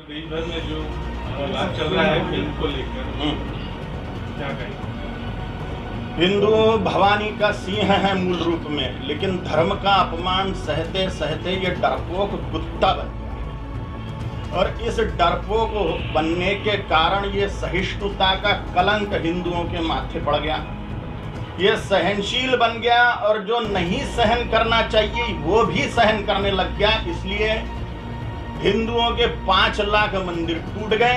देश भर में जो विवाद चल रहा है फिल्म को लेकर, क्या कहेंगे? हिंदू भवानी का सिंह है मूल रूप में, लेकिन धर्म का अपमान सहते सहते ये डरपोक कुत्ता बन गया। और इस डरपोक बनने के कारण ये सहिष्णुता का कलंक हिंदुओं के माथे पड़ गया। ये सहनशील बन गया और जो नहीं सहन करना चाहिए वो भी सहन करने लग गया। इसलिए हिंदुओं के 5 लाख मंदिर टूट गए,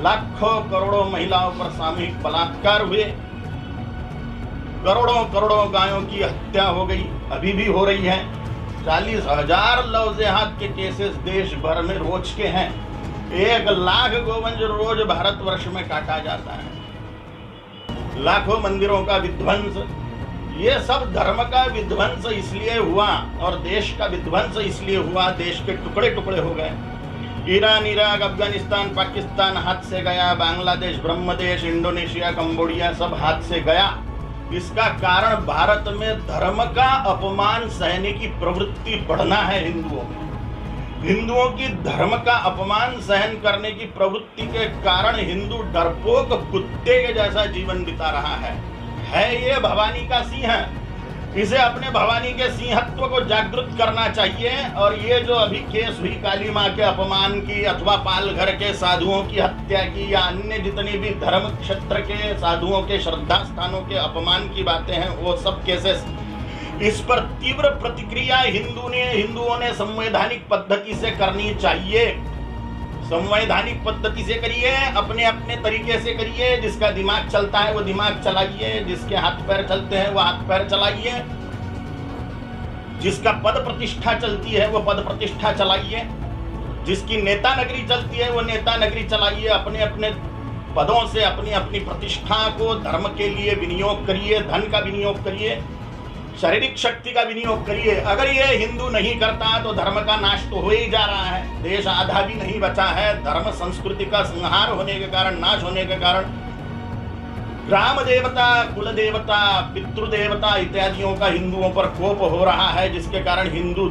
लाखों करोड़ों महिलाओं पर सामूहिक बलात्कार हुए, करोड़ों करोड़ों गायों की हत्या हो गई, अभी भी हो रही है। 40,000 लव जिहाद के केसेस देश भर में रोज के हैं। 1 लाख गोवंश रोज भारतवर्ष में काटा जाता है। लाखों मंदिरों का विध्वंस, ये सब धर्म का विध्वंस इसलिए हुआ और देश का विध्वंस इसलिए हुआ, देश के टुकड़े टुकड़े हो गए। ईरान, इराक, अफगानिस्तान, पाकिस्तान हाथ से गया, बांग्लादेश, ब्रह्मदेश, इंडोनेशिया, कंबोडिया सब हाथ से गया। इसका कारण भारत में धर्म का अपमान सहने की प्रवृत्ति बढ़ना है। हिंदुओं की धर्म का अपमान सहन करने की प्रवृत्ति के कारण हिंदू डरपोक कुत्ते के जैसा जीवन बिता रहा है ये भवानी का सिंह। इसे अपने भवानी के सिंहत्व को जागृत करना चाहिए। और ये जो अभी केस हुई काली माँ के अपमान की अथवा पालघर के साधुओं की हत्या की या अन्य जितनी भी धर्म क्षेत्र के साधुओं के श्रद्धा स्थानों के अपमान की बातें हैं, वो सब केसेस, इस पर तीव्र प्रतिक्रिया हिंदुओं ने संवैधानिक पद्धति से करनी चाहिए। संवैधानिक पद्धति से करिए, अपने अपने तरीके से करिए। जिसका दिमाग चलता है वो दिमाग चलाइए, जिसके हाथ पैर चलते हैं वो हाथ पैर चलाइए, जिसका पद प्रतिष्ठा चलती है वो पद प्रतिष्ठा चलाइए, जिसकी नेता नगरी चलती है वो नेता नगरी चलाइए। अपने अपने पदों से अपनी अपनी प्रतिष्ठा को धर्म के लिए विनियोग करिए, धन का विनियोग करिए, शारीरिक शक्ति का विनियोग करिए। अगर ये हिंदू नहीं करता तो धर्म का नाश तो हो ही जा रहा है। देश आधा भी नहीं बचा है। धर्म संस्कृति का संहार होने के कारण, नाश होने के कारण ग्राम देवता, कुल देवता, पितृदेवता इत्यादियों का हिंदुओं पर कोप हो रहा है, जिसके कारण हिंदू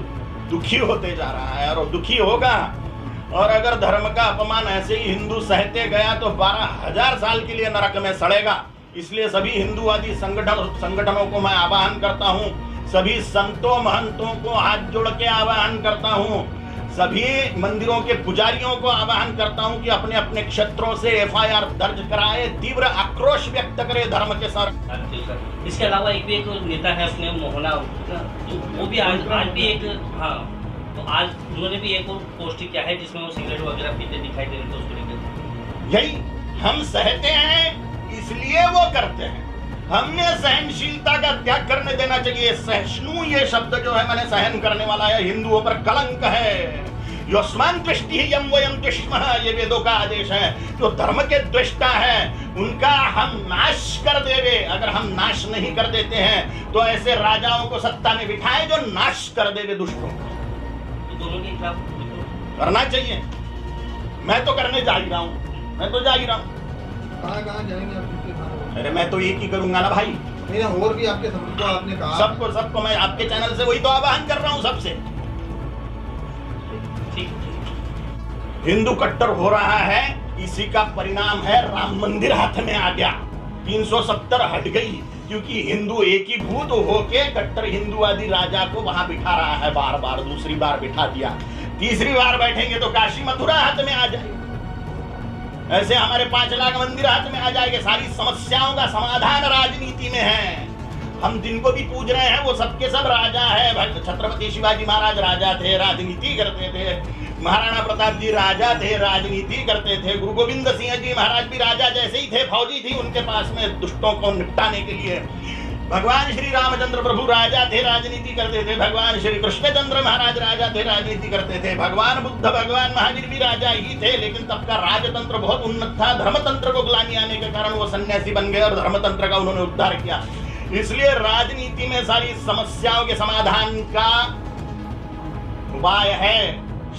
दुखी होते जा रहा है और दुखी होगा। और अगर धर्म का अपमान ऐसे ही हिंदू सहते गया तो 12,000 साल के लिए नरक में सड़ेगा। इसलिए सभी हिंदुवादी संगठनों को मैं आह्वान करता हूं, सभी संतों महंतों को हाथ जोड़ के आह्वान करता हूं, सभी मंदिरों के पुजारियों को आह्वान करता हूं कि अपने अपने क्षेत्रों से FIR दर्ज कराए, तीव्र आक्रोश व्यक्त करे धर्म के साथ। इसके अलावा एक नेता है अपने मोहना, तो वो भी आज भी एक, हाँ, तो आज उन्होंने भी एक पोस्ट किया है जिसमें वो सिगरेट वगैरह पीते दिखाई दे रहे थे। उसको लेकर यही हम सहते हैं, इसलिए वो करते हैं। हमने सहनशीलता का त्याग करने देना चाहिए। सहिष्णु ये शब्द जो है, मैंने सहन करने वाला है, हिंदुओं पर कलंक है। योस्मान त्विष्टि यम वयम त्विष्मः, ये वेदों का आदेश है। जो धर्म के द्वेष्टा है उनका हम नाश कर देवे। अगर हम नाश नहीं कर देते हैं तो ऐसे राजाओं को सत्ता में बिठाए जो नाश कर देवे दुष्टों को। तो दोनों के खिलाफ करना चाहिए। मैं तो करने जा ही रहा हूँ, मैं तो जा ही रहा हूँ। कहाँ जाएंगे आप? अरे मैं तो एक ही करूंगा ना भाई। नहीं, और भी आपके समूह को आपने कहा, सबको मैं आपके चैनल से वही तो आह्वान कर रहा हूं सबसे। हिंदू कट्टर हो रहा है, इसी का परिणाम है राम मंदिर हाथ में आ गया, 370 हट गई, क्योंकि हिंदू एकीभूत होके कट्टर हिंदुवादी राजा को वहां बिठा रहा है। बार बार दूसरी बार बिठा दिया, तीसरी बार बैठेंगे तो काशी मथुरा हाथ में आ जाएगी। ऐसे हमारे 5 लाख मंदिर हाथ में आ जाएंगे। सारी समस्याओं का समाधान राजनीति में है। हम जिनको भी पूज रहे हैं वो सबके सब राजा है। छत्रपति शिवाजी महाराज राजा थे, राजनीति करते थे। महाराणा प्रताप जी राजा थे, राजनीति करते थे। गुरु गोविंद सिंह जी महाराज भी राजा जैसे ही थे, फौजी थी उनके पास में दुष्टों को निपटाने के लिए। भगवान श्री रामचंद्र प्रभु राजा थे, राजनीति करते थे। भगवान श्री कृष्णचंद्र महाराज राजा थे, राजनीति करते थे। भगवान बुद्ध, भगवान महावीर भी राजा ही थे, लेकिन तब का राजतंत्र बहुत उन्नत था। धर्मतंत्र को ग्लानि आने के कारण वो सन्यासी बन गए और धर्मतंत्र का उन्होंने उद्धार किया। इसलिए राजनीति में सारी समस्याओं के समाधान का उपाय है,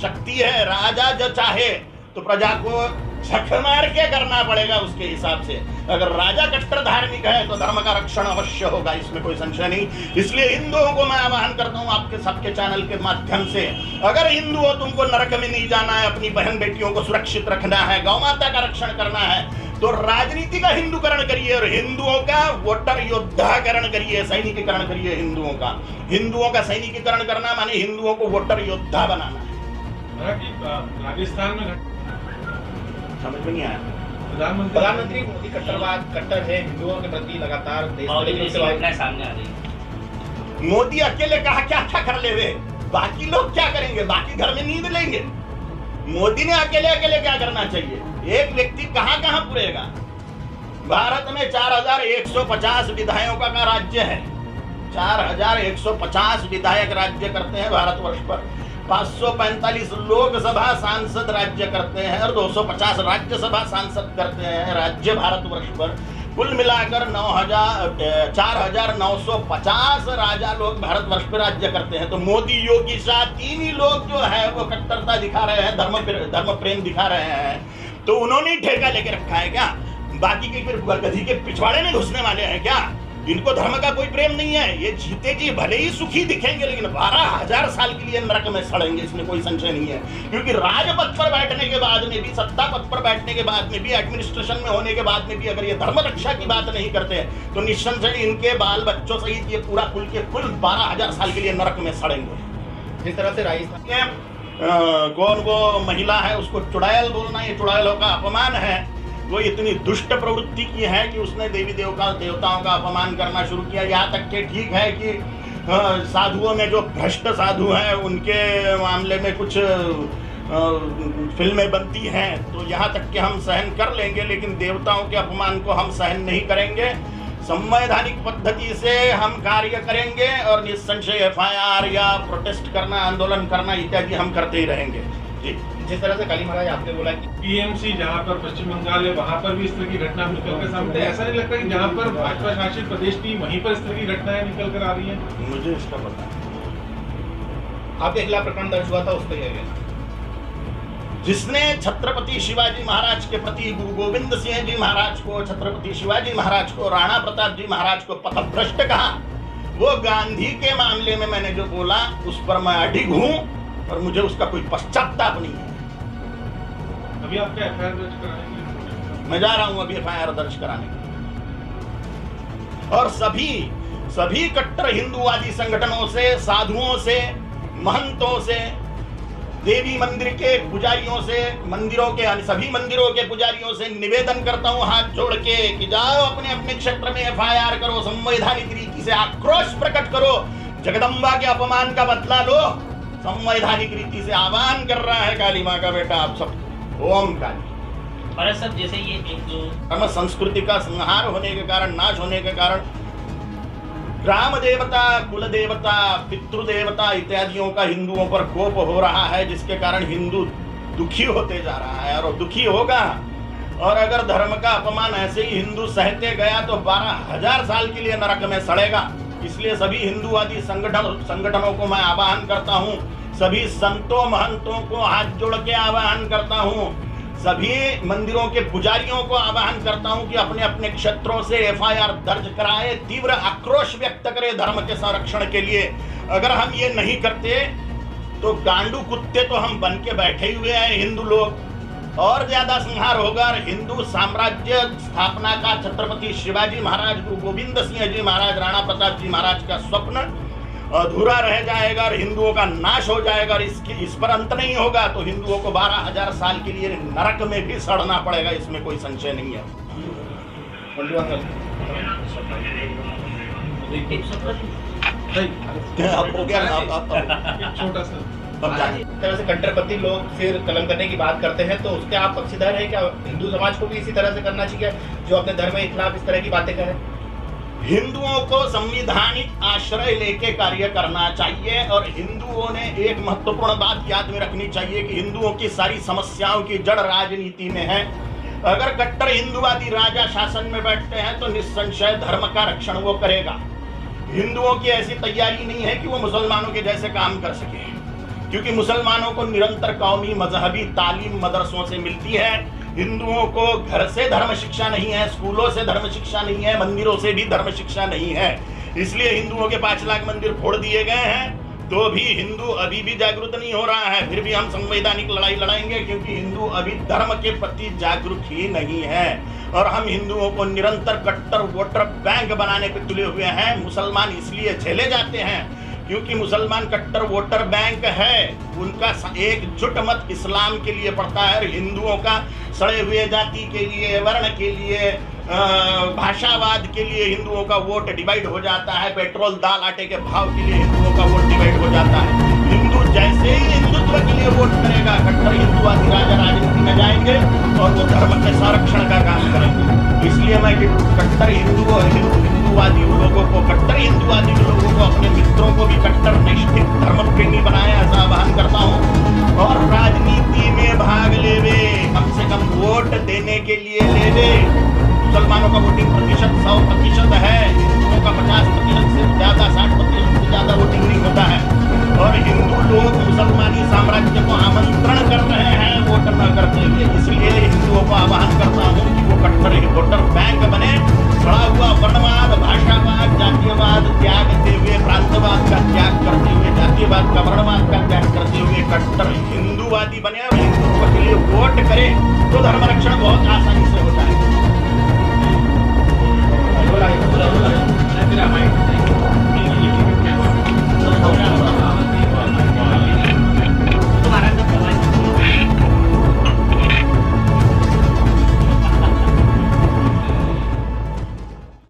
शक्ति है। राजा जो चाहे तो प्रजा को झक मार के करना पड़ेगा उसके हिसाब से। अगर राजा कट्टर धार्मिक है तो धर्म का रक्षण अवश्य होगा, इसमें कोई संशय नहीं। इसलिए हिंदुओं को मैं आह्वान करता हूं आपके सबके चैनल के माध्यम से, अगर हिंदू हो तुमको नरक में नहीं जाना है, अपनी बहन बेटियों को सुरक्षित रखना है, गौ माता का रक्षण करना है, तो राजनीति का हिंदूकरण करिए और हिंदुओं का वोटर योद्धाकरण करिए, सैनिकीकरण करिए हिंदुओं का। हिंदुओं का सैनिकीकरण करना माने हिंदुओं को वोटर योद्धा बनाना है। राजस्थान में समझ में नहीं आया? प्रधानमंत्री मोदी कट्टर है, हिंदुओं के प्रति लगातार देश और में जैसी घटनाएं सामने आ रही है। मोदी अकेले कहा क्या क्या कर ले वे, बाकी लोग क्या करेंगे? बाकी घर में नींद लेंगे। मोदी ने अकेले अकेले क्या करना चाहिए? एक व्यक्ति कहां कहां पुरेगा? भारत में 4150 विधायकों का राज्य है, 4150 विधायक राज्य करते हैं भारतवर्ष पर, 545 लोकसभा सांसद राज्य करते हैं और 250 राज्यसभा सांसद करते हैं राज्य भारतवर्ष पर। कुल मिलाकर 4950 राजा लोग भारतवर्ष पर राज्य करते हैं। तो मोदी, योगी शाह, तीन ही लोग जो है वो कट्टरता दिखा रहे हैं, धर्म प्रेम दिखा रहे हैं। तो उन्होंने ही ठेका लेके रखा है क्या? बाकी के फिर गधी के पिछवाड़े में घुसने वाले हैं क्या? इनको धर्म का कोई प्रेम नहीं है। ये जीते जी भले ही सुखी दिखेंगे लेकिन 12,000 साल के लिए नरक में सड़ेंगे, इसमें कोई संशय नहीं है। क्योंकि राजपथ पर बैठने के बाद में भी, सत्ता पद पर बैठने के बाद में भी, एडमिनिस्ट्रेशन में होने के बाद में भी अगर ये धर्म रक्षा की बात नहीं करते तो निस्संशय इनके बाल बच्चों सहित ये पूरा कुल के कुल 12,000 साल के लिए नरक में सड़ेंगे। जिस तरह से राजस्थान कौन वो महिला है उसको चुड़ैल बोलना, ये चुड़ैलों का अपमान है। वो इतनी दुष्ट प्रवृत्ति की है कि उसने देवी देवताओं का अपमान करना शुरू किया। यहाँ तक कि ठीक है कि साधुओं में जो भ्रष्ट साधु हैं उनके मामले में कुछ फिल्में बनती हैं तो यहाँ तक कि हम सहन कर लेंगे, लेकिन देवताओं के अपमान को हम सहन नहीं करेंगे। संवैधानिक पद्धति से हम कार्य करेंगे और निस्संशय FIR या प्रोटेस्ट करना, आंदोलन करना इत्यादि हम करते ही रहेंगे। जी, जिस तरह से काली महाराज आपने बोला कि PMC जहाँ पर पश्चिम बंगाल है वहाँ पर भी इस तरह की घटना निकल कर सामने, ऐसा नहीं लगता कि जहाँ पर भाजपा शासित प्रदेश थी वहीं पर इस तरह की घटनाएं निकल कर आ रही हैं? मुझे इसका पता है। आपके खिलाफ प्रकरण दर्ज हुआ था, उसको यह जिसने छत्रपति शिवाजी महाराज के प्रति, गुरु गोविंद सिंह जी महाराज को, छत्रपति शिवाजी महाराज को, राणा प्रताप जी महाराज को पथभ्रष्ट कहा, वो गांधी के मामले में मैंने जो बोला उस पर मैं अडिग हूं और मुझे उसका कोई पश्चाताप नहीं है। अभी आपका FIR दर्ज कराने मैं जा रहा हूं अभी FIR दर्ज कराने। और सभी कट्टर हिंदूवादी संगठनों से, साधुओं से, महंतों से, देवी मंदिर के पुजारियों से, सभी मंदिरों के पुजारियों से निवेदन करता हूं हाथ जोड़ के कि जाओ अपने अपने क्षेत्र में FIR करो, संवैधानिक रीति से आक्रोश प्रकट करो, जगदम्बा के अपमान का बदला लो। संवैधानिक रीति से आह्वान कर रहा है काली माँ का बेटा आप सब। ओम काली। और सब जैसे ये एक जो धर्म संस्कृति का संहार होने के कारण, नाश होने के कारण ग्राम देवता, कुल देवता, पितृदेवता इत्यादियों का हिंदुओं पर कोप हो रहा है, जिसके कारण हिंदू दुखी होते जा रहा है और दुखी होगा। और अगर धर्म का अपमान ऐसे ही हिंदू सहते गया तो 12,000 साल के लिए नरक में सड़ेगा। इसलिए सभी हिंदूवादी संगठनों को मैं आह्वान करता हूं, सभी संतों महंतों को हाथ जोड़ के आह्वान करता हूं, सभी मंदिरों के पुजारियों को आह्वान करता हूं कि अपने अपने क्षेत्रों से FIR दर्ज कराए, तीव्र आक्रोश व्यक्त करें धर्म के संरक्षण के लिए। अगर हम ये नहीं करते तो गांडू कुत्ते तो हम बन के बैठे हुए हैं हिंदू लोग, और ज्यादा संहार होगा। हिंदू साम्राज्य स्थापना का छत्रपति शिवाजी महाराज, गुरु गोविंद सिंह जी महाराज, राणा प्रताप जी महाराज का स्वप्न अधूरा रह जाएगा और हिंदुओं का नाश हो जाएगा। और इस पर अंत नहीं होगा तो हिंदुओं को 12,000 साल के लिए नरक में भी सड़ना पड़ेगा, इसमें कोई संशय नहीं है। अब हो गया छोटा सा इस तरह से कट्टरपंथी लोग फिर कलम करने की बात करते हैं, तो उसके आप पक्षधर हैं क्या? हिंदू समाज को भी इसी तरह से करना चाहिए जो अपने धर्म के खिलाफ इस तरह की बातें करें? हिंदुओं को संविधानिक आश्रय लेके कार्य करना चाहिए। और हिंदुओं ने एक महत्वपूर्ण बात याद में रखनी चाहिए कि हिंदुओं की सारी समस्याओं की जड़ राजनीति में है। अगर कट्टर हिंदूवादी राजा शासन में बैठते हैं तो निस्संशय धर्म का रक्षण वो करेगा। हिंदुओं की ऐसी तैयारी नहीं है कि वो मुसलमानों के जैसे काम कर सके, क्योंकि मुसलमानों को निरंतर कौमी मजहबी तालीम मदरसों से मिलती है। हिंदुओं को घर से धर्म शिक्षा नहीं है, स्कूलों से धर्म शिक्षा नहीं है, मंदिरों से भी धर्म शिक्षा नहीं है। इसलिए हिंदुओं के 5 लाख मंदिर फोड़ दिए गए हैं, तो भी हिंदू अभी भी जागरूक नहीं हो रहा है। फिर भी हम संवैधानिक लड़ाई लड़ाएंगे, क्योंकि हिंदू अभी धर्म के प्रति जागरूक ही नहीं है। और हम हिंदुओं को निरंतर कट्टर वोटर बैंक बनाने पे तुले हुए हैं। मुसलमान इसलिए झेले जाते हैं क्योंकि मुसलमान कट्टर वोटर बैंक है, उनका एकजुट मत इस्लाम के लिए पड़ता है, और हिंदुओं का सड़े हुए जाति के लिए, वर्ण के लिए, भाषावाद के लिए हिंदुओं का वोट डिवाइड हो जाता है। पेट्रोल दाल आटे के भाव के लिए हिंदुओं का वोट डिवाइड हो जाता है। हिंदू जैसे ही हिंदुत्व के लिए वोट करेगा, कट्टर हिंदुवादी राजा राजनीति में जाएंगे और वो धर्म के संरक्षण का काम करेंगे। इसलिए मैं कट्टर हिंदुवादी लोगों को, कट्टर हिंदुवादी लोगों को, अपने मित्रों को भी कट्टर निष्ठित धर्म प्रेमी बनाए, ऐसा आह्वान करता हूँ। और राजनीति में भाग लेवे, कम से कम वोट देने के लिए लेवे। मुसलमानों का वोटिंग प्रतिशत 100% है, हिंदुओं का 50% से ज्यादा, 60% से ज्यादा वोटिंग नहीं होता है। और हिंदू लोग मुसलमानी साम्राज्य को आमंत्रण कर रहे हैं वोट न करते हुए। इसलिए हिंदुओं को आह्वान करता हूँ कि वो कट्टर वोटर बैंक बने, खड़ा हुआ वर्णवाद, भाषावाद, जातीयवाद त्यागते हुए, प्रांतवाद का त्याग करते हुए, जातीयवाद का, वर्णवाद का त्याग करते हुए कट्टर हिंदुवादी बने और हिंदुत्व के लिए वोट करे, तो धर्म रक्षण बहुत